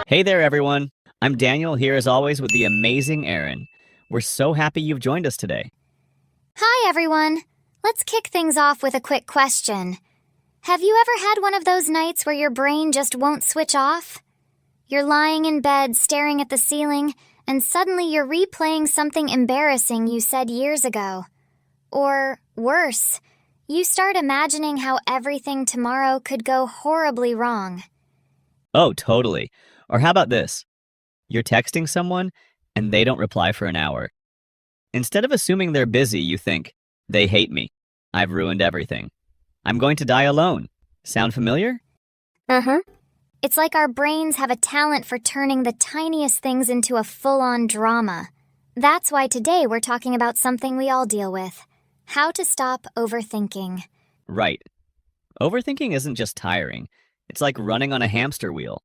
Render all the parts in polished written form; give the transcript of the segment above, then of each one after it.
Hey there, everyone. I'm Daniel here as always with the amazing Erin. We're so happy you've joined us today. Hi, everyone. Let's kick things off with a quick question. Have you ever had one of those nights where your brain just won't switch off? You're lying in bed staring at the ceiling, and suddenly you're replaying something embarrassing you said years ago. Or, worse, you start imagining how everything tomorrow could go horribly wrong. Oh, totally. Or how about this? You're texting someone and they don't reply for an hour. Instead of assuming they're busy, you think, they hate me. I've ruined everything. I'm going to die alone. Sound familiar? Uh-huh. It's like our brains have a talent for turning the tiniest things into a full-on drama. That's why today we're talking about something we all deal with. How to stop overthinking. Right. Overthinking isn't just tiring. It's like running on a hamster wheel.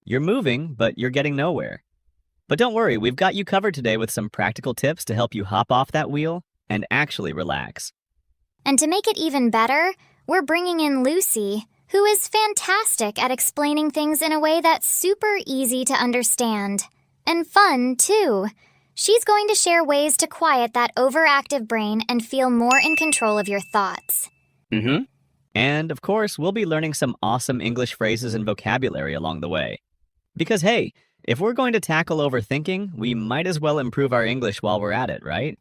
You're moving, but you're getting nowhere. But don't worry, we've got you covered today with some practical tips to help you hop off that wheel and actually relax. And to make it even better, we're bringing in Lucy, who is fantastic at explaining things in a way that's super easy to understand. And fun, too. She's going to share ways to quiet that overactive brain and feel more in control of your thoughts. Mm-hmm. And, of course, we'll be learning some awesome English phrases and vocabulary along the way. Because, hey, if we're going to tackle overthinking, we might as well improve our English while we're at it, right?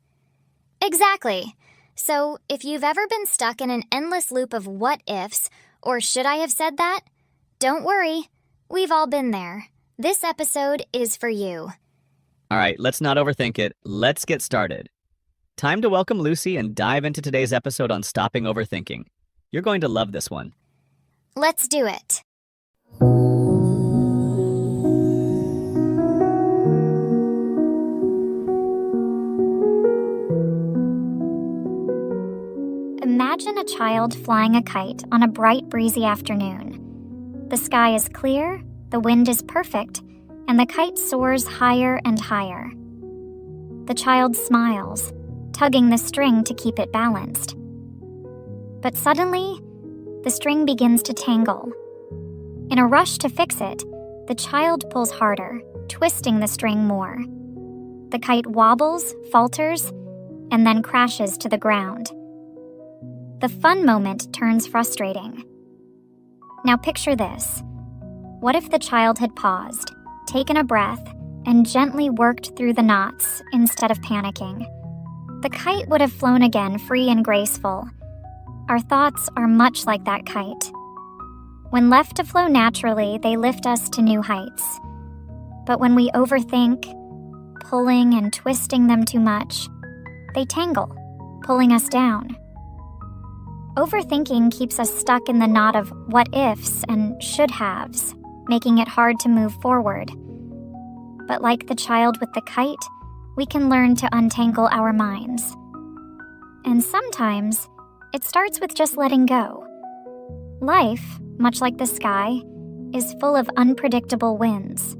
Exactly. So, if you've ever been stuck in an endless loop of what-ifs, or should I have said that? Don't worry. We've all been there. This episode is for you. All right, let's not overthink it. Let's get started. Time to welcome Lucy and dive into today's episode on stopping overthinking. You're going to love this one. Let's do it. Imagine a child flying a kite on a bright, breezy afternoon. The sky is clear, the wind is perfect, and the kite soars higher and higher. The child smiles, tugging the string to keep it balanced. But suddenly, the string begins to tangle. In a rush to fix it, the child pulls harder, twisting the string more. The kite wobbles, falters, and then crashes to the ground. The fun moment turns frustrating. Now picture this. What if the child had paused, taken a breath, and gently worked through the knots instead of panicking? The kite would have flown again free and graceful. Our thoughts are much like that kite. When left to flow naturally, they lift us to new heights. But when we overthink, pulling and twisting them too much, they tangle, pulling us down. Overthinking keeps us stuck in the knot of what-ifs and should-haves, making it hard to move forward. But like the child with the kite, we can learn to untangle our minds. And sometimes, it starts with just letting go. Life, much like the sky, is full of unpredictable winds.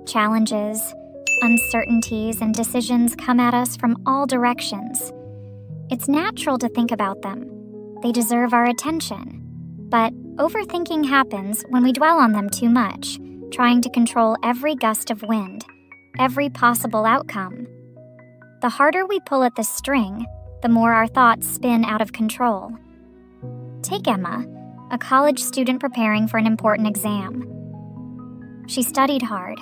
Challenges, uncertainties, and decisions come at us from all directions. It's natural to think about them. They deserve our attention. But overthinking happens when we dwell on them too much, trying to control every gust of wind, every possible outcome. The harder we pull at the string, the more our thoughts spin out of control. Take Emma, a college student preparing for an important exam. She studied hard,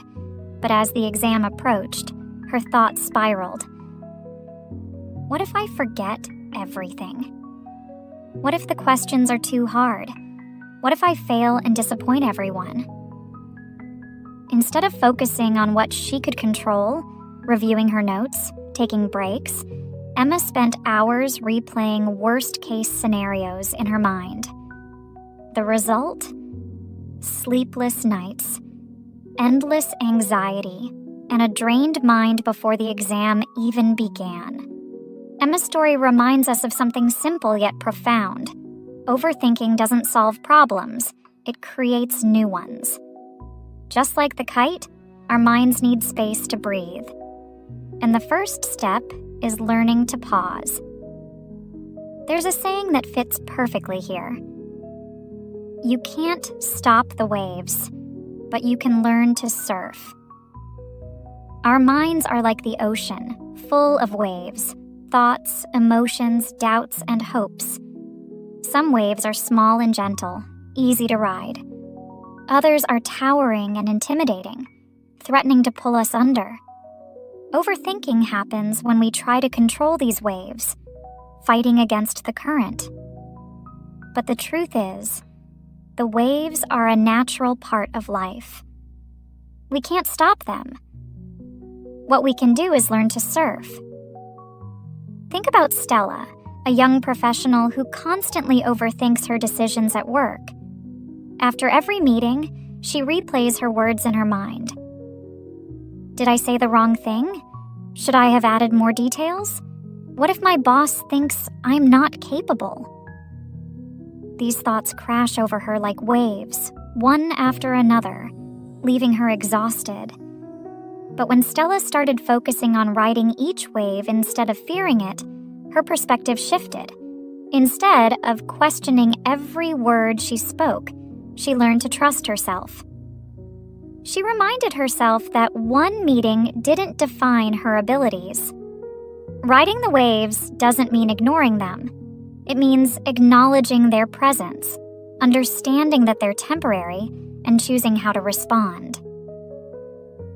but as the exam approached, her thoughts spiraled. What if I forget everything? What if the questions are too hard? What if I fail and disappoint everyone? Instead of focusing on what she could control, reviewing her notes, taking breaks, Emma spent hours replaying worst-case scenarios in her mind. The result? Sleepless nights, endless anxiety, and a drained mind before the exam even began. Emma's story reminds us of something simple yet profound. Overthinking doesn't solve problems, it creates new ones. Just like the kite, our minds need space to breathe. And the first step is learning to pause. There's a saying that fits perfectly here. You can't stop the waves, but you can learn to surf. Our minds are like the ocean, full of waves, thoughts, emotions, doubts, and hopes. Some waves are small and gentle, easy to ride. Others are towering and intimidating, threatening to pull us under. Overthinking happens when we try to control these waves, fighting against the current. But the truth is, the waves are a natural part of life. We can't stop them. What we can do is learn to surf. Think about Stella, a young professional who constantly overthinks her decisions at work. After every meeting, she replays her words in her mind. Did I say the wrong thing? Should I have added more details? What if my boss thinks I'm not capable? These thoughts crash over her like waves, one after another, leaving her exhausted. But when Stella started focusing on riding each wave instead of fearing it, her perspective shifted. Instead of questioning every word she spoke, she learned to trust herself. She reminded herself that one meeting didn't define her abilities. Riding the waves doesn't mean ignoring them. It means acknowledging their presence, understanding that they're temporary, and choosing how to respond.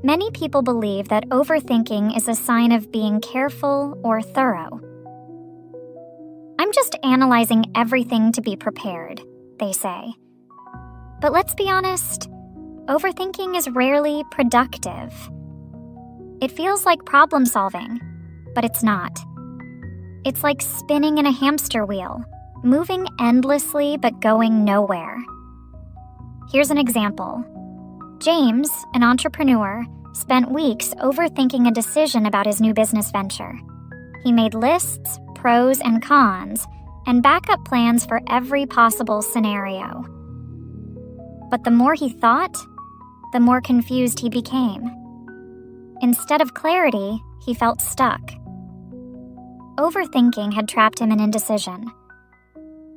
Many people believe that overthinking is a sign of being careful or thorough. I'm just analyzing everything to be prepared, they say. But let's be honest, overthinking is rarely productive. It feels like problem solving, but it's not. It's like spinning in a hamster wheel, moving endlessly but going nowhere. Here's an example. James, an entrepreneur, spent weeks overthinking a decision about his new business venture. He made lists, pros and cons, and backup plans for every possible scenario. But the more he thought, the more confused he became. Instead of clarity, he felt stuck. Overthinking had trapped him in indecision.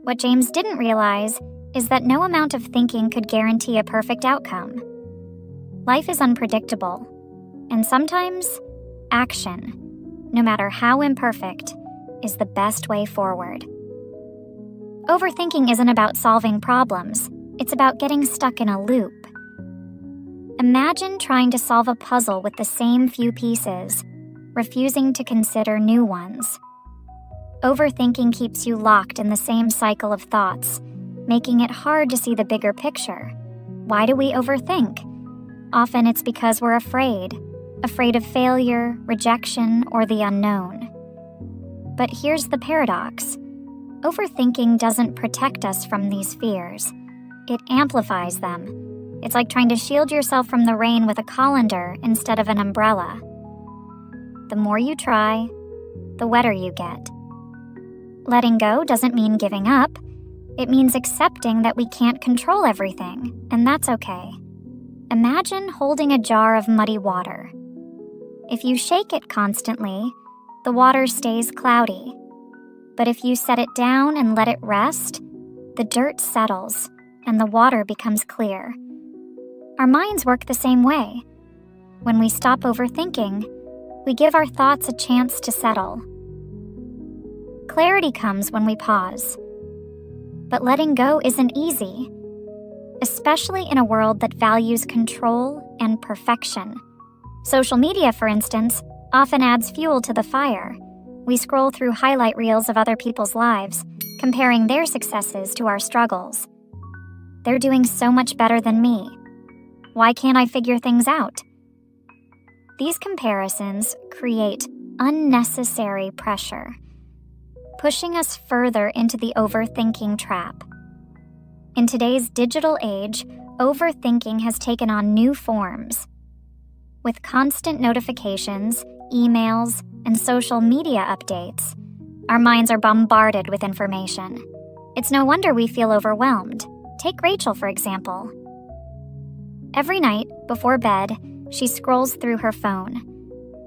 What James didn't realize is that no amount of thinking could guarantee a perfect outcome. Life is unpredictable, and sometimes action, no matter how imperfect, is the best way forward. Overthinking isn't about solving problems, it's about getting stuck in a loop. Imagine trying to solve a puzzle with the same few pieces, refusing to consider new ones. Overthinking keeps you locked in the same cycle of thoughts, making it hard to see the bigger picture. Why do we overthink? Often it's because we're afraid of failure, rejection, or the unknown. But here's the paradox. Overthinking doesn't protect us from these fears. It amplifies them. It's like trying to shield yourself from the rain with a colander instead of an umbrella. The more you try, the wetter you get. Letting go doesn't mean giving up. It means accepting that we can't control everything, and that's okay. Imagine holding a jar of muddy water. If you shake it constantly, the water stays cloudy. But if you set it down and let it rest, the dirt settles and the water becomes clear. Our minds work the same way. When we stop overthinking, we give our thoughts a chance to settle. Clarity comes when we pause. But letting go isn't easy, especially in a world that values control and perfection. Social media, for instance, often adds fuel to the fire. We scroll through highlight reels of other people's lives, comparing their successes to our struggles. They're doing so much better than me. Why can't I figure things out? These comparisons create unnecessary pressure, pushing us further into the overthinking trap. In today's digital age, overthinking has taken on new forms. With constant notifications, emails, and social media updates, our minds are bombarded with information. It's no wonder we feel overwhelmed. Take Rachel, for example. Every night, before bed, she scrolls through her phone.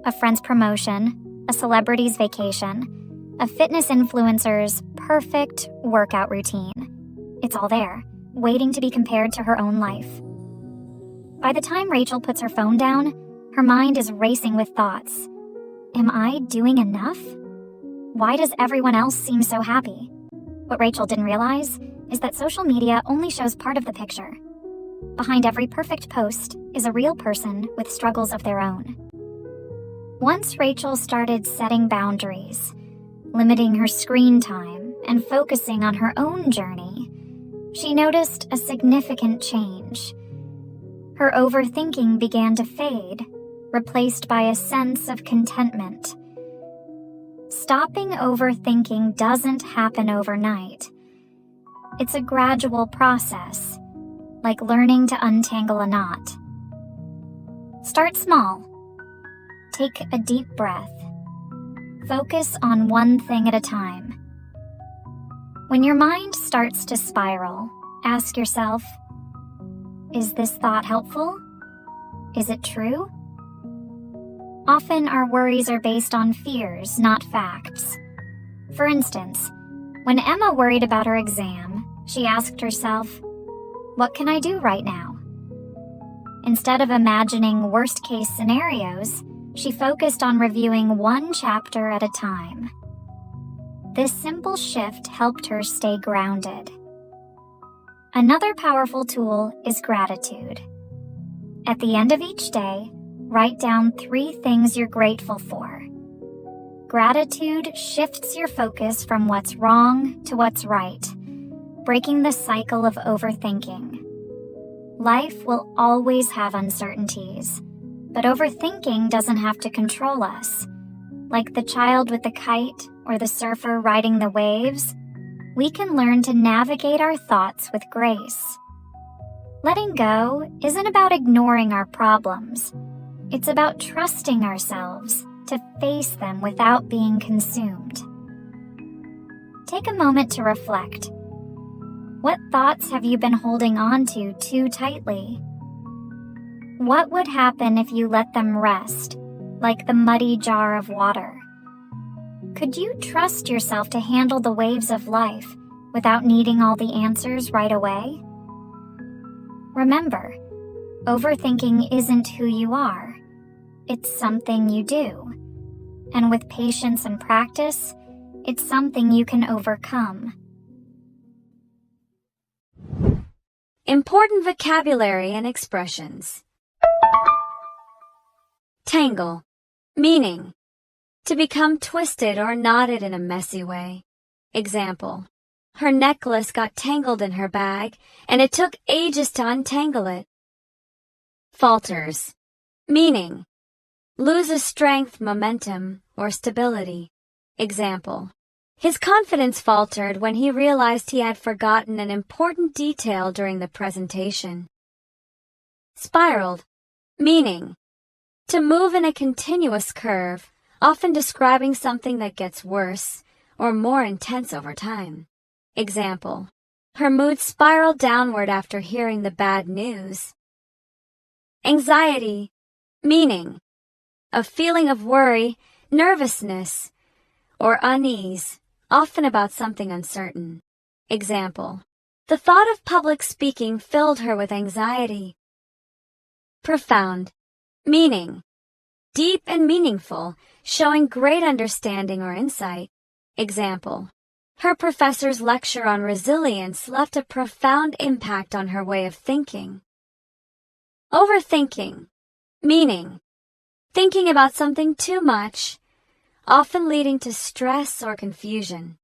A friend's promotion, a celebrity's vacation, a fitness influencer's perfect workout routine. It's all there, waiting to be compared to her own life. By the time Rachel puts her phone down, her mind is racing with thoughts. Am I doing enough? Why does everyone else seem so happy? What Rachel didn't realize is that social media only shows part of the picture. Behind every perfect post is a real person with struggles of their own. Once Rachel started setting boundaries, limiting her screen time, and focusing on her own journey, she noticed a significant change. Her overthinking began to fade, replaced by a sense of contentment. Stopping overthinking doesn't happen overnight. It's a gradual process, like learning to untangle a knot. Start small. Take a deep breath. Focus on one thing at a time. When your mind starts to spiral, ask yourself, is this thought helpful? Is it true? Often our worries are based on fears, not facts. For instance, when Emma worried about her exam, she asked herself, what can I do right now? Instead of imagining worst-case scenarios, she focused on reviewing one chapter at a time. This simple shift helped her stay grounded. Another powerful tool is gratitude. At the end of each day, write down 3 things you're grateful for. Gratitude shifts your focus from what's wrong to what's right, breaking the cycle of overthinking. Life will always have uncertainties, but overthinking doesn't have to control us. Like the child with the kite or the surfer riding the waves, we can learn to navigate our thoughts with grace. Letting go isn't about ignoring our problems. It's about trusting ourselves to face them without being consumed. Take a moment to reflect. What thoughts have you been holding on to too tightly? What would happen if you let them rest, like the muddy jar of water? Could you trust yourself to handle the waves of life without needing all the answers right away? Remember, overthinking isn't who you are. It's something you do. And with patience and practice, it's something you can overcome. Important vocabulary and expressions. Tangle. Meaning: to become twisted or knotted in a messy way. Example: her necklace got tangled in her bag, and it took ages to untangle it. Falters. Meaning: loses strength, momentum, or stability. Example: his confidence faltered when he realized he had forgotten an important detail during the presentation. Spiraled. Meaning: to move in a continuous curve, often describing something that gets worse or more intense over time. Example: her mood spiraled downward after hearing the bad news. Anxiety. Meaning: a feeling of worry, nervousness, or unease, often about something uncertain. Example: the thought of public speaking filled her with anxiety. Profound. Meaning: deep and meaningful, showing great understanding or insight. Example: her professor's lecture on resilience left a profound impact on her way of thinking. Overthinking. Meaning: thinking about something too much, often leading to stress or confusion.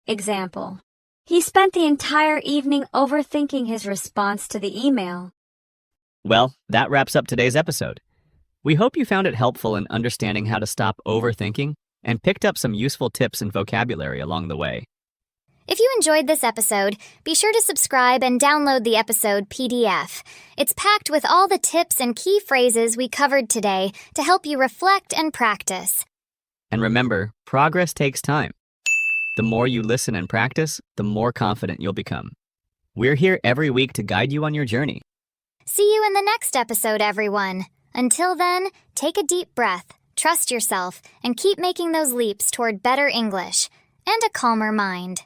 Example: he spent the entire evening overthinking his response to the email. Well, that wraps up today's episode. We hope you found it helpful in understanding how to stop overthinking and picked up some useful tips and vocabulary along the way. If you enjoyed this episode, be sure to subscribe and download the episode PDF. It's packed with all the tips and key phrases we covered today to help you reflect and practice. And remember, progress takes time. The more you listen and practice, the more confident you'll become. We're here every week to guide you on your journey. See you in the next episode, everyone. Until then, take a deep breath, trust yourself, and keep making those leaps toward better English and a calmer mind.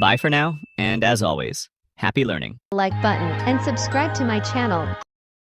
Bye for now, and as always, happy learning. Like button and subscribe to my channel.